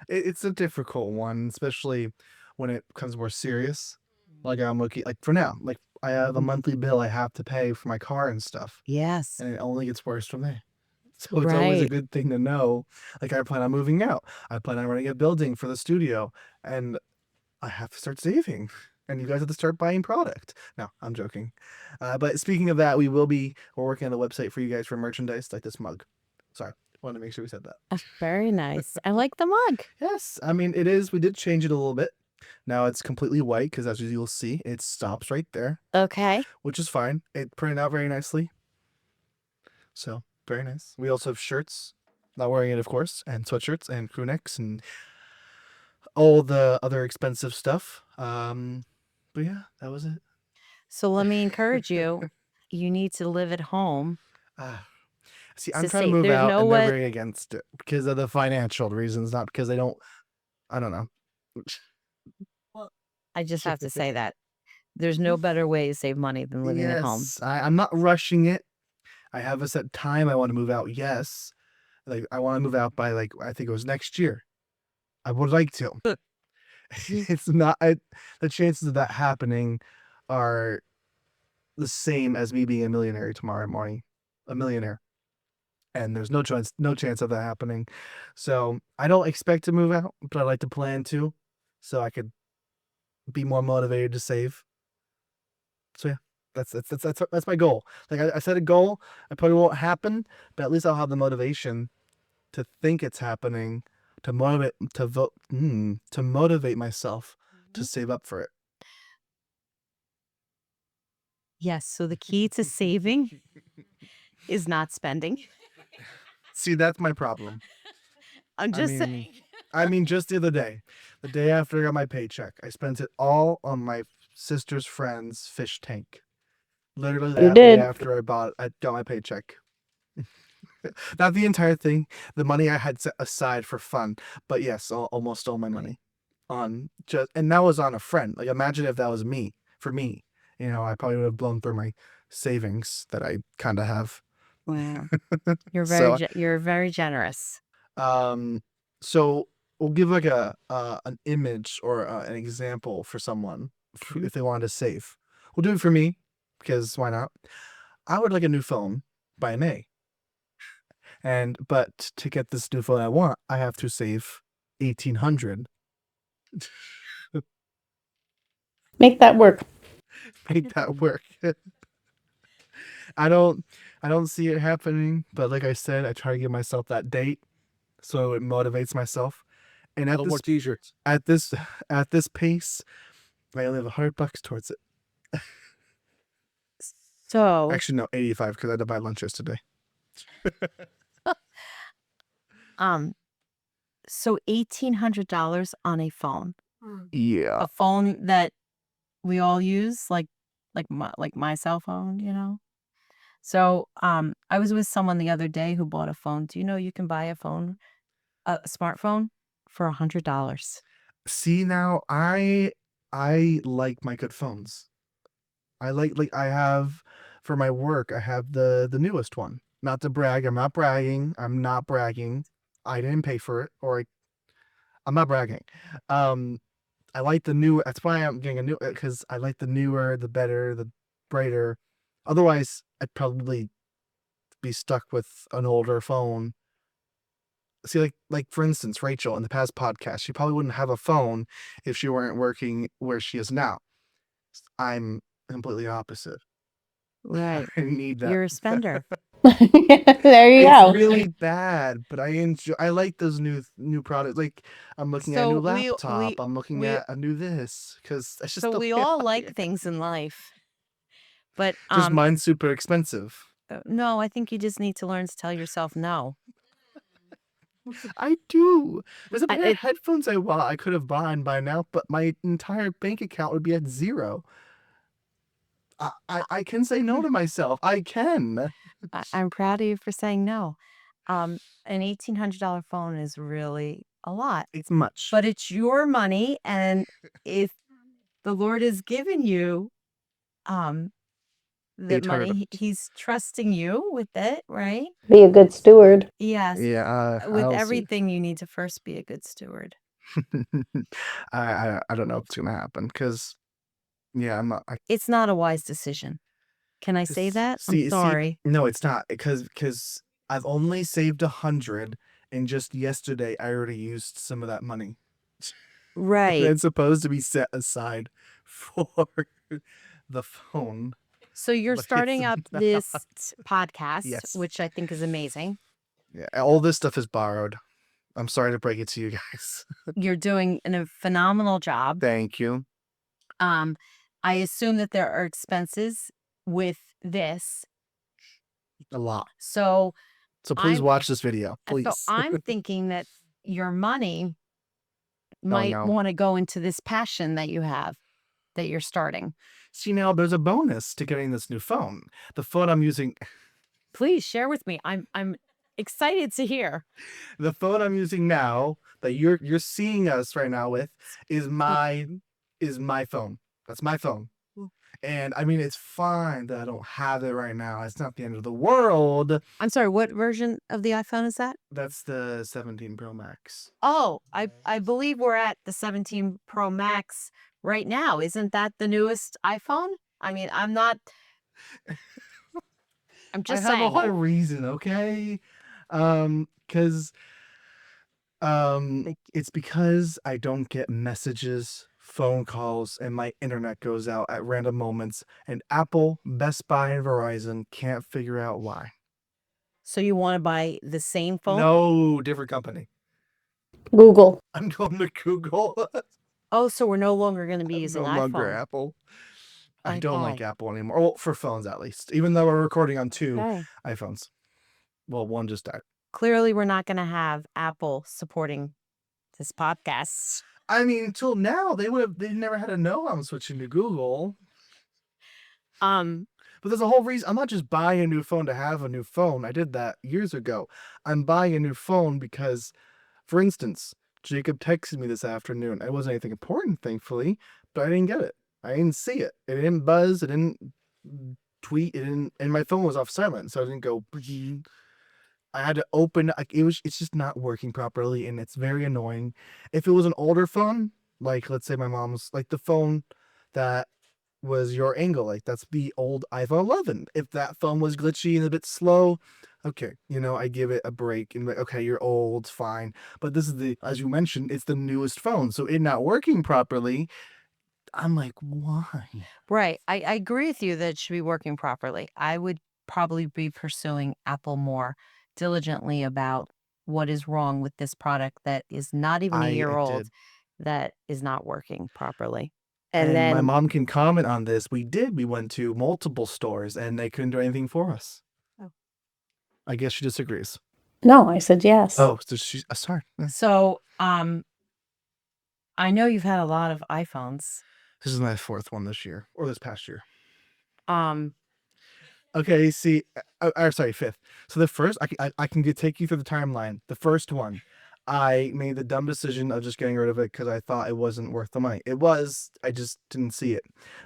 It's a difficult one, especially when it becomes more serious. Like I'm looking, like for now, like I have a monthly bill I have to pay for my car and stuff, Yes. and it only gets worse from there. So it's always a Right. good thing to know. Like I plan on moving out. I plan on running a building for the studio, and I have to start saving. And you guys have to start buying product. No, I'm joking. But speaking of that, we're working on a website for you guys for merchandise like this mug. Sorry, wanted to make sure we said that. Very nice. I like the mug. Yes, I mean it is. We did change it a little bit. Now it's completely white because as you'll see, it stops right there, Okay. which is fine. It printed out very nicely. So very nice. We also have shirts, not wearing it of course, and sweatshirts and crew necks and all the other expensive stuff. But yeah, that was it. So let me encourage you. You need to live at home. See, to I'm trying to save. move There's out, no and they're way. very against it because of the financial reasons, not because they don't. I don't know. I just have to say that there's no better way to save money than living at home. Yes, I'm not rushing it. I have a set time I want to move out. Yes, like I want to move out by like I think it was next year. I would like to. It's not. The chances of that happening are the same as me being a millionaire tomorrow morning. A millionaire. And there's no chance of that happening. So I don't expect to move out, but I like to plan to, so I could be more motivated to save. So yeah, that's my goal. Like I set a goal, it probably won't happen, but at least I'll have the motivation to think it's happening, to motivate myself to save up for it. Yes. So the key to saving is not spending. See, that's my problem. I'm I just mean, saying. just the other day, the day after I got my paycheck, I spent it all on my sister's friend's fish tank. Literally You the day did. after I got my paycheck. Not the entire thing, the money I had set aside for fun, but yes, almost all my money on and that was on a friend. Like imagine if that was me, for me, I probably would have blown through my savings that I kind of have. Wow. So, You're very generous. so we'll give like an image or an example for someone if they wanted to save. We'll do it for me because why not? I would like a new phone by May. But to get this new phone I want, I have to save 1,800. Make that work. Make that work. I don't see it happening, but like I said, I try to give myself that date so it motivates myself. And at more t-shirts. at this pace, I only have $100 towards it. So Actually, no, 85 because I had to buy lunch yesterday. so $1,800 on a phone. Yeah. A phone that we all use, like my cell phone. So I was with someone the other day who bought a phone. Do you know you can buy a smartphone for $100? See, now I like my good phones. I like I have for my work, I have the newest one. Not to brag, I'm not bragging. I didn't pay for it I'm not bragging. I like the new. That's why I'm getting a new because I like the newer, the better, the brighter. Otherwise, I'd probably be stuck with an older phone. See, like for instance, Rachel in the past podcast, she probably wouldn't have a phone if she weren't working where she is now. I'm completely opposite. Right. I need that. You're a spender. There you It's go. really bad, but I like those new products. Like I'm looking at a new So we laptop. I'm looking we at a new this because that's just so the we way I all like like it. things in life, but Just mine's super expensive. no, I think you just need to learn to tell yourself no. I do. There's a I- pair of it- headphones I could have bought by now, but my entire bank account would be at zero. I can say no to myself. I can. I'm proud of you for saying no. An $1,800 phone is really a lot, It's much. but it's your money, and if the Lord has given you the money, $800. He's trusting you with it, right? Be a good steward. Yes. Yeah. With I'll see. everything, you need to first be a good steward. I don't know if it's gonna happen because yeah, I'm not. It's not a wise decision. Can I say that? I'm sorry. No, it's not because I've only saved 100, and just yesterday I already used some of that money. Right. It's supposed to be set aside for the phone. So you're But it's starting up not. this podcast, Yes. which I think is amazing. Yeah, all this stuff is borrowed. I'm sorry to break it to you guys. You're doing a phenomenal job. Thank you. I assume that there are expenses with this. A lot. So Please watch this video, so please. I'm thinking that your money Oh, might no. want to go into this passion that you have. that you're starting? See, now there's a bonus to getting this new phone. The phone I'm using, Please share with me. I'm excited to hear. the phone I'm using now that you're seeing us right now with is my phone. That's my phone. And I mean, it's fine that I don't have it right now. It's not the end of the world. I'm sorry, what version of the iPhone is that? That's the 17 Pro Max. Oh, I believe we're at the 17 Pro Max right now. Isn't that the newest iPhone? I mean, I'm just I have a saying. whole reason, okay? Because it's because I don't get messages, phone calls, and my internet goes out at random moments, and Apple, Best Buy, and Verizon can't figure out why. So you want to buy the same phone? No, different company. Google. I'm going to Google. Oh, so we're no longer going to be I'm using no longer iPhone. Apple. I Okay. don't like Apple anymore. Well, for phones at least. Even though we're recording on 2 Okay. iPhones. Well, one just died. Clearly, we're not going to have Apple supporting this podcast. I mean, until now, they never had to know I'm switching to Google. But there's a whole reason. I'm not just buying a new phone to have a new phone. I did that years ago. I'm buying a new phone because, for instance, Jacob texted me this afternoon. It wasn't anything important, thankfully, but I didn't get it. I didn't see it. It didn't buzz. It didn't tweet. It didn't, and my phone was off silent, so I didn't go. I had to open. It's just not working properly, and it's very annoying. If it was an older phone, like let's say my mom's, like the phone that was your angle, like that's the old iPhone 11. If that phone was glitchy and a bit slow, okay, I give it a break and like, okay, you're old, fine. But this is as you mentioned, it's the newest phone, so it not working properly. I'm like, why? Right. I agree with you that it should be working properly. I would probably be pursuing Apple more diligently about what is wrong with this product that is not even a year old, did. that is not working properly. And then my mom can comment on this. We went to multiple stores and they couldn't do anything for us. Oh. I guess she disagrees. No, I said yes. Oh, so she's sorry. So, I know you've had a lot of iPhones. This is my 4th one this year, or this past year. Um, Okay, see, sorry, 5th. So the first, I can take you through the timeline. The first one, I made the dumb decision of just getting rid of it because I thought it wasn't worth the money. It was, I just didn't see it.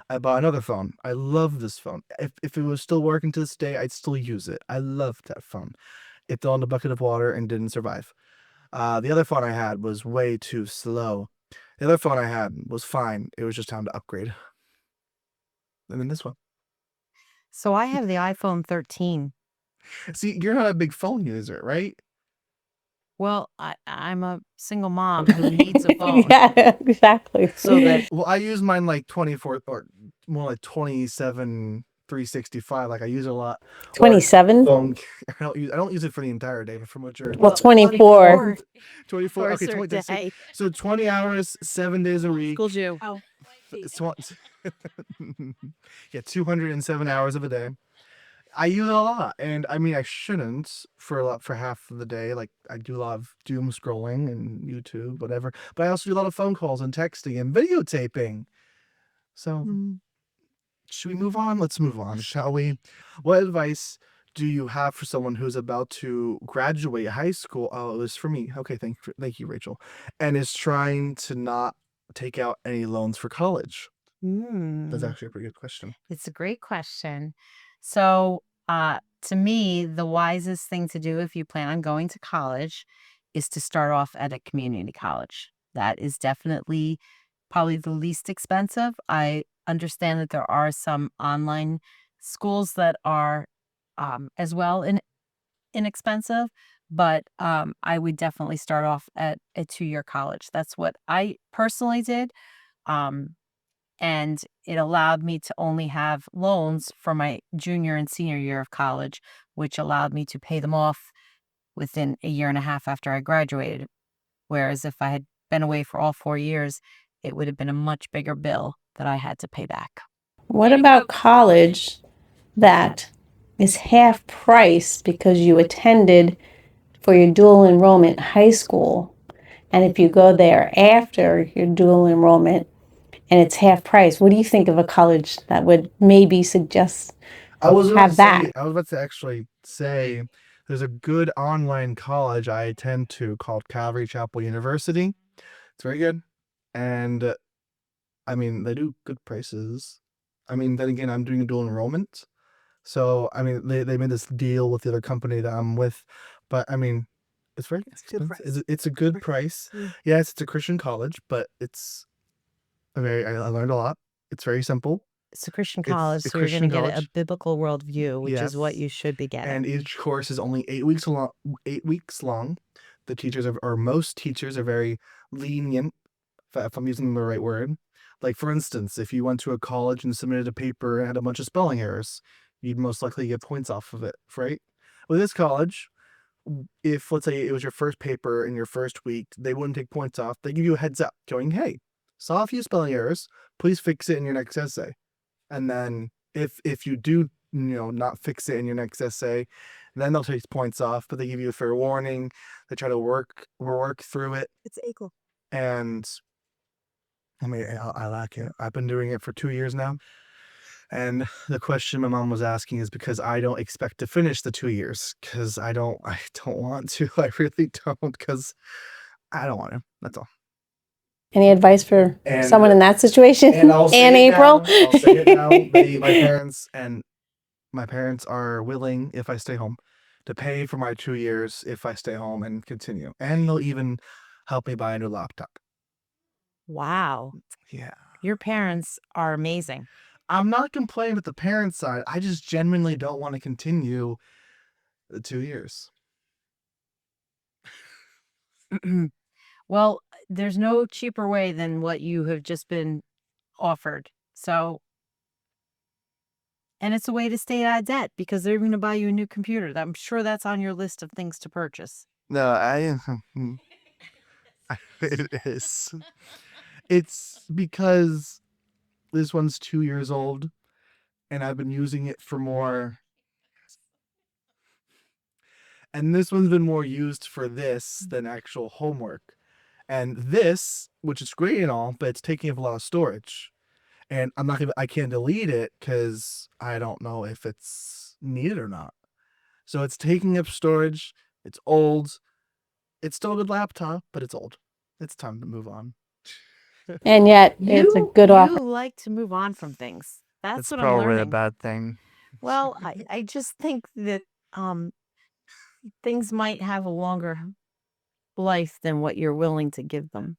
I bought another phone. I love this phone. If it was still working to this day, I'd still use it. I loved that phone. It fell in a bucket of water and didn't survive. The other phone I had was way too slow. The other phone I had was fine. It was just time to upgrade. And then this one. so I have the iPhone 13. See, you're not a big phone user, right? Well, I'm a single mom who needs a phone. Yeah, exactly. So that Well, I use mine like 24 or more like 27 365. Like I use it a lot. 27? Phone. I don't use it for the entire day, but for majority. Well, 24. 24. Okay, 20 days. day. So 20 hours, 7 days a week. Schooled you. Oh. Yeah, 207 hours of a day. I use it a lot, and I mean I shouldn't for half of the day. Like I do a lot of doom scrolling and YouTube, whatever. But I also do a lot of phone calls and texting and videotaping. So should we move on? Let's move on, shall we? What advice do you have for someone who's about to graduate high school? Oh, it was for me. Okay, thank you, Rachel. And is trying to not take out any loans for college. That's actually a pretty good question. It's a great question. So, to me, the wisest thing to do if you plan on going to college is to start off at a community college. That is definitely probably the least expensive. I understand that there are some online schools that are as well inexpensive, but I would definitely start off at a 2-year college. That's what I personally did. And it allowed me to only have loans for my junior and senior year of college, which allowed me to pay them off within a year and a half after I graduated. Whereas if I had been away for all 4 years, it would have been a much bigger bill that I had to pay back. What about college that is half price because you attended for your dual enrollment high school? And if you go there after your dual enrollment, and it's half price. What do you think of a college that would maybe suggest I was have that? I was about to actually say there's a good online college I attend to called Calvary Chapel University. It's very good. And I mean, they do good prices. I mean, then again, I'm doing a dual enrollment. So, I mean, they made this deal with the other company that I'm with. But I mean, it's very expensive. It's a good price. Yes, it's a Christian college, but it's I learned a lot. It's very simple. It's a Christian It's college, a so you're going Christian to get a college. biblical worldview, which is what Yes. you should be getting. And each course is only 8 weeks long. 8 weeks long. The teachers or most teachers are very lenient, if I'm using the right word. Like for instance, if you went to a college and submitted a paper and had a bunch of spelling errors, you'd most likely get points off of it, right? With this college, if let's say it was your first paper in your first week, they wouldn't take points off. They give you a heads up, going, "Hey, saw a few spelling errors. Please fix it in your next essay." And then if you do, not fix it in your next essay, then they'll take points off. But they give you a fair warning. They try to work through it. It's equal. And I mean, I like it. I've been doing it for 2 years now. And the question my mom was asking is because I don't expect to finish the 2 years because I don't want to. I really don't because I don't want to. That's all. Any advice for And- someone in that situation? And I'll say and it April? now. I'll say it now. My parents are willing, if I stay home, to pay for my 2 years if I stay home and continue. And they'll even help me buy a new laptop. Wow. Yeah. Your parents are amazing. I'm not complaining with the parent side. I just genuinely don't want to continue the 2 years. Well, there's no cheaper way than what you have just been offered. So, and it's a way to stay out of debt because they're going to buy you a new computer. I'm sure that's on your list of things to purchase. No, it is. It's because this one's 2 years old and I've been using it for more. And this one's been more used for this than actual homework. And this, which is great and all, but it's taking up a lot of storage. And I can't delete it because I don't know if it's needed or not. So it's taking up storage. It's old. It's still a good laptop, but it's old. It's time to move on. And yet, it's a good offer. You like to move on from things. That's It's what I'm probably learning. a bad thing. Well, I just think that things might have a longer life than what you're willing to give them.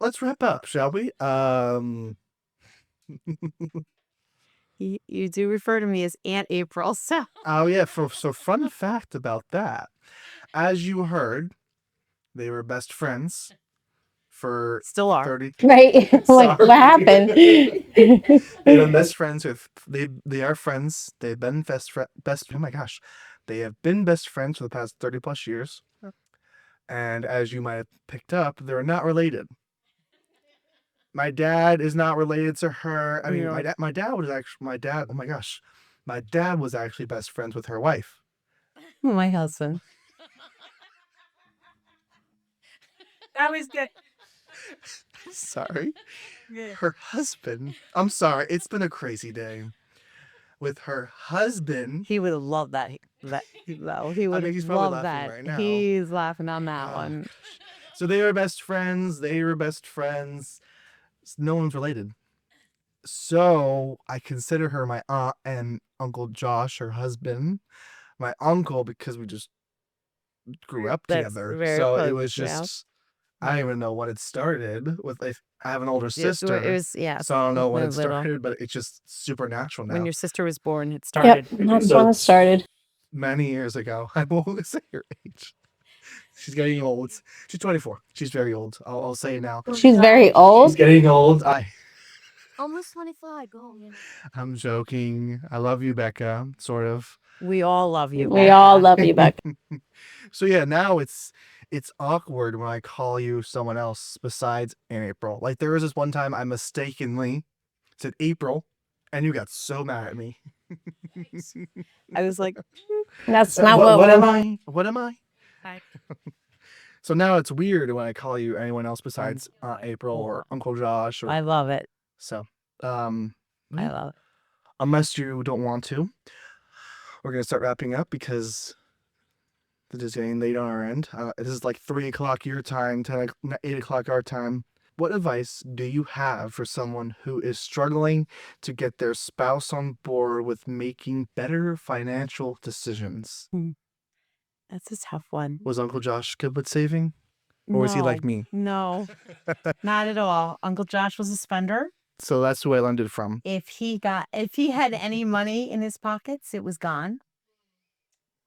Let's wrap up, shall we? You do refer to me as Aunt April, so Oh yeah. So fun fact about that. As you heard, they were best friends for still are. 30. Right? Like, Sorry. what happened? They've been best friends with they are friends. They've been oh my gosh. They have been best friends for the past 30 plus years. And as you might have picked up, they're not related. My dad is not related to her. I mean, Yeah. my dad oh my gosh. My dad was actually best friends with her wife. My husband. That was good. Sorry. Yeah. Her husband. I'm sorry. It's been a crazy day. With her husband. He would have loved that. Though he would he's have probably loved laughing that. right now. He's laughing on that one. So they were best friends. No one's related. So I consider her my aunt and Uncle Josh, her husband, my uncle, because we just grew up That's together. very So close, it was just, I don't even know what it started with. I have an older sister. It was, So I don't know when when it little. started, but it's just supernatural now. When your sister was born, it started. Yep, that's when it started. Many years ago. I won't say her age. She's getting old. She's 24. She's very old. I'll say it now. She's very She's old. getting old. Almost 25. Go. I'm joking. I love you, Becca. Sort of. We all love you. We all love you, Beck. So yeah, now it's awkward when I call you someone else besides Aunt April. Like there was this one time I mistakenly said April, and you got so mad at me. I was like, That's not what what am I? What am I? Hi. So now it's weird when I call you anyone else besides Aunt April or Uncle Josh. I love it. So, I love it. unless you don't want to, we're gonna start wrapping up because it is getting late on our end. This is like 3 o'clock your time, 8 o'clock our time. What advice do you have for someone who is struggling to get their spouse on board with making better financial decisions? That's a tough one. Was Uncle Josh good with saving? Or was he like me? No, not at all. Uncle Josh was a spender. So that's who I learned it from. If he had any money in his pockets, it was gone.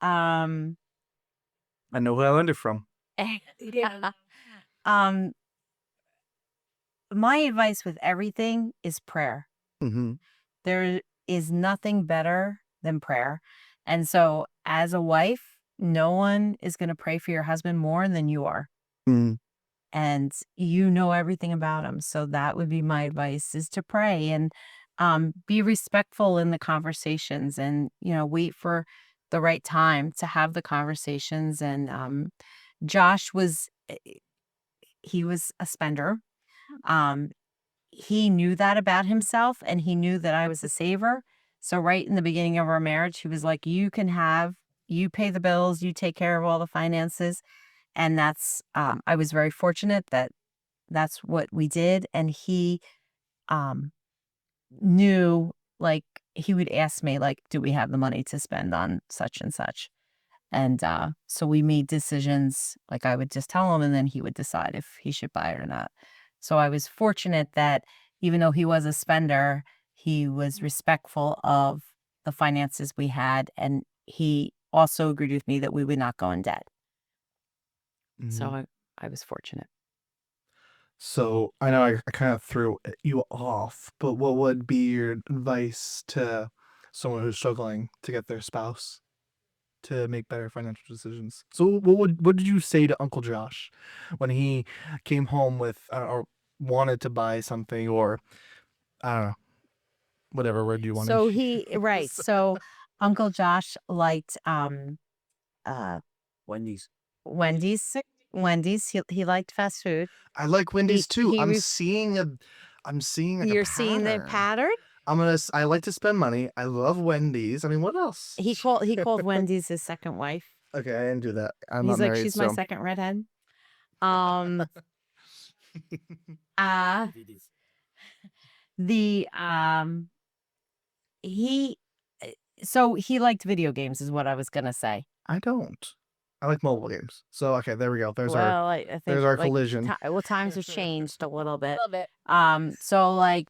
Um, I know who I learned it from. um, my advice with everything is prayer. Mm-hmm. There is nothing better than prayer. And so as a wife, no one is going to pray for your husband more than you are. Mm. And you know everything about him. So that would be my advice, is to pray and be respectful in the conversations, and, wait for the right time to have the conversations. And Josh he was a spender. He knew that about himself, and he knew that I was a saver. So right in the beginning of our marriage, he was like, you pay the bills, you take care of all the finances. And that's, I was very fortunate that that's what we did. And he knew, like, he would ask me, like, do we have the money to spend on such and such? And so we made decisions, like I would just tell him, and then he would decide if he should buy it or not. So I was fortunate that even though he was a spender, he was respectful of the finances we had. And he also agreed with me that we would not go in debt. Mm-hmm. So I was fortunate. So I know I kind of threw you off, but what would be your advice to someone who's struggling to get their spouse to make better financial decisions? So what did you say to Uncle Josh when he came home with or wanted to buy something, or I don't know, whatever word you want So to right. So Uncle Josh liked Wendy's. Wendy's. He liked fast food. I like Wendy's too. he I'm ref- seeing like You're a seeing the pattern. pattern? I like to spend money. I love Wendy's. I mean, what else? He called Wendy's his second wife. Okay, I didn't do that. I'm He's not like, married, she's so my second redhead. Um uh the he so he liked video games, is what I was gonna say. I don't. I like mobile games. So okay, there we go. There's our Well, I think our like collision. times have changed a little bit. Love it. So like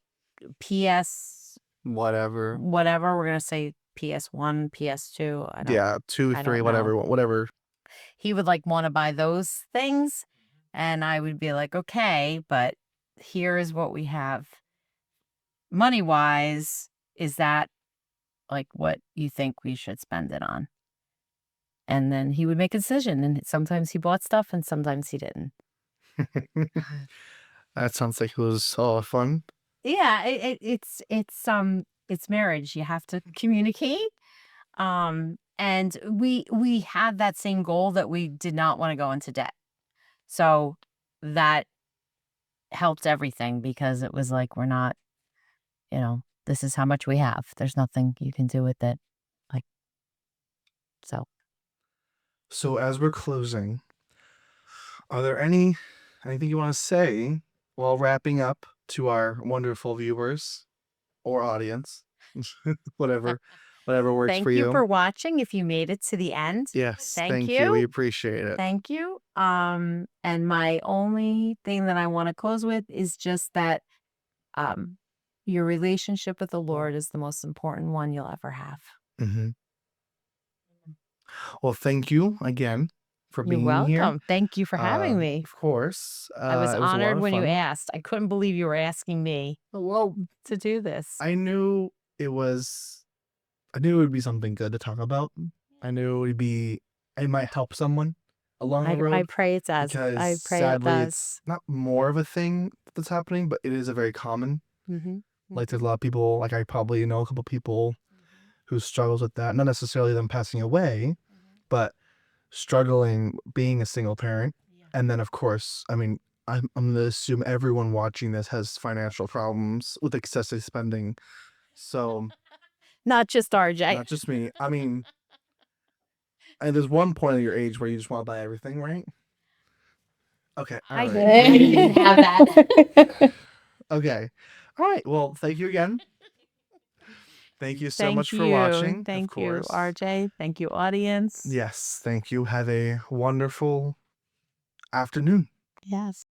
PS Whatever. whatever, we're gonna say PS1, PS2. I don't. Yeah, 2, I 3, don't whatever, know. whatever. He would like want to buy those things, and I would be like, okay, but here is what we have. Money wise, is that like what you think we should spend it on? And then he would make a decision, and sometimes he bought stuff and sometimes he didn't. That sounds like it was fun. Yeah, it's marriage. You have to communicate. And we had that same goal, that we did not want to go into debt. So that helped everything, because it was like, we're not, this is how much we have. There's nothing you can do with it. Like, so. So as we're closing, are there anything you want to say while wrapping up to our wonderful viewers or audience? whatever works Thank for you you. for watching. If you made it to the end, Yes, thank you. you. We appreciate it. Thank you. And my only thing that I want to close with is just that your relationship with the Lord is the most important one you'll ever have. Mm-hmm. Well, thank you again for You're being welcome. here. Thank you for having me. Of course. I was it was a lot honored of when you fun. asked. I couldn't believe you were asking me Well, to do this. I knew it would be something good to talk about. I knew it might help someone along the road. I pray it does. Because I pray sadly, it it's does. not more of a thing that's happening, but it is a very common. Mm-hmm. Like there's a lot of people, like I probably know a couple people who struggles with that. Not necessarily them passing away, but struggling being a single parent And then, of course, I mean, I'm going to assume everyone watching this has financial problems with excessive spending. So, Not just RJ. not just me. I mean, and there's one point of your age where you just want to buy everything, right? Okay. All I right. didn't have that. Okay. All right. Well, thank you again. Thank you so Thank much for you. watching. of Thank you, course. RJ. Thank you, audience. Yes. Thank you. Have a wonderful afternoon. Yes.